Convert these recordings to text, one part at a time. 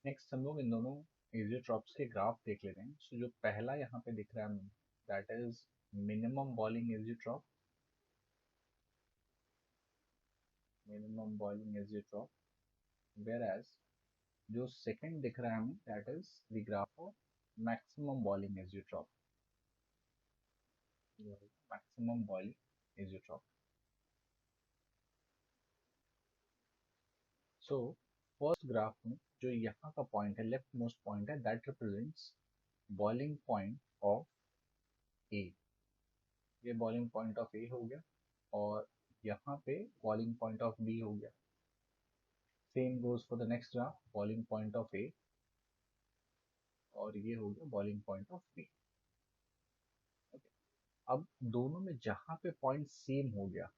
Next हम लोग इन दोनों एजियोट्रॉप्स के ग्राफ देख लेते हैं। सो जो पहला यहाँ पे दिख रहा है हमें, that is minimum boiling azeotrope, minimum boiling azeotrope, whereas जो सेकंड दिख रहा है हमें, that is the graph of maximum boiling azeotrope, maximum boiling azeotrope. So first graph में जो यहाँ का पॉइंट है, लेफ्ट मोस्ट पॉइंट है, that represents boiling point of A. ये बॉइलिंग पॉइंट ऑफ ए हो गया, और यहाँ पे बॉइलिंग पॉइंट ऑफ बी हो गया। Same goes for the next graph, boiling point of A, और ये हो गया बॉइलिंग पॉइंट ऑफ बी। अब दोनों में जहाँ पे पॉइंट सेम हो गया,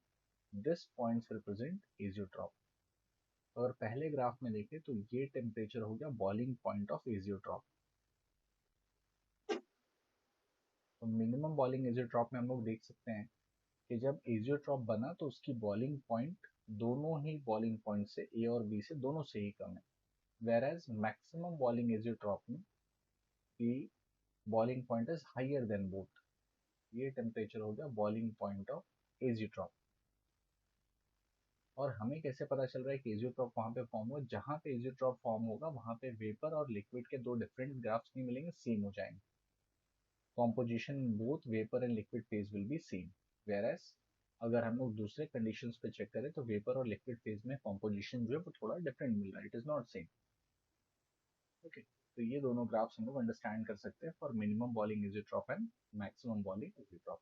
दिस पॉइंट्स रिप्रेजेंट एजियोट्रॉप। अगर पहले ग्राफ में देखें तो ये टेम्परेचर हो गया बॉइलिंग पॉइंट ऑफ एजियोट्रॉप। तो मिनिमम बॉइलिंग एजियोट्रॉप में हम लोग देख सकते हैं कि जब एजियोट्रॉप बना तो उसकी बॉइलिंग पॉइंट दोनों ही बॉइलिंग पॉइंट से, ए और बी से, दोनों से ही कम है। Whereas maximum boiling azeotrope में the boiling point is higher than both। ये टेम्परेचर हो गया बॉइलिंग पॉइंट ऑफ एजियोट्रॉप। और हमें कैसे पता चल रहा है कि एजियोट्रॉप वहां पे फॉर्म हो? जहां पे एजियोट्रॉप फॉर्म होगा वहां पे वेपर और लिक्विड के दो डिफरेंट ग्राफ्स नहीं मिलेंगे, सेम हो जाएंगे। Composition both vapour and liquid phase will be same. Whereas अगर हम लोग दूसरे कंडीशंस पे चेक करें तो वेपर और लिक्विड फेज में कॉम्पोजिशन जो है वो थोड़ा डिफरेंट मिल रहा है, it is not same. Okay, तो ये दोनों ग्राफ्स हम लोग अंडरस्टैंड कर सकते हैं for minimum boiling azeotrope and maximum boiling azeotrope.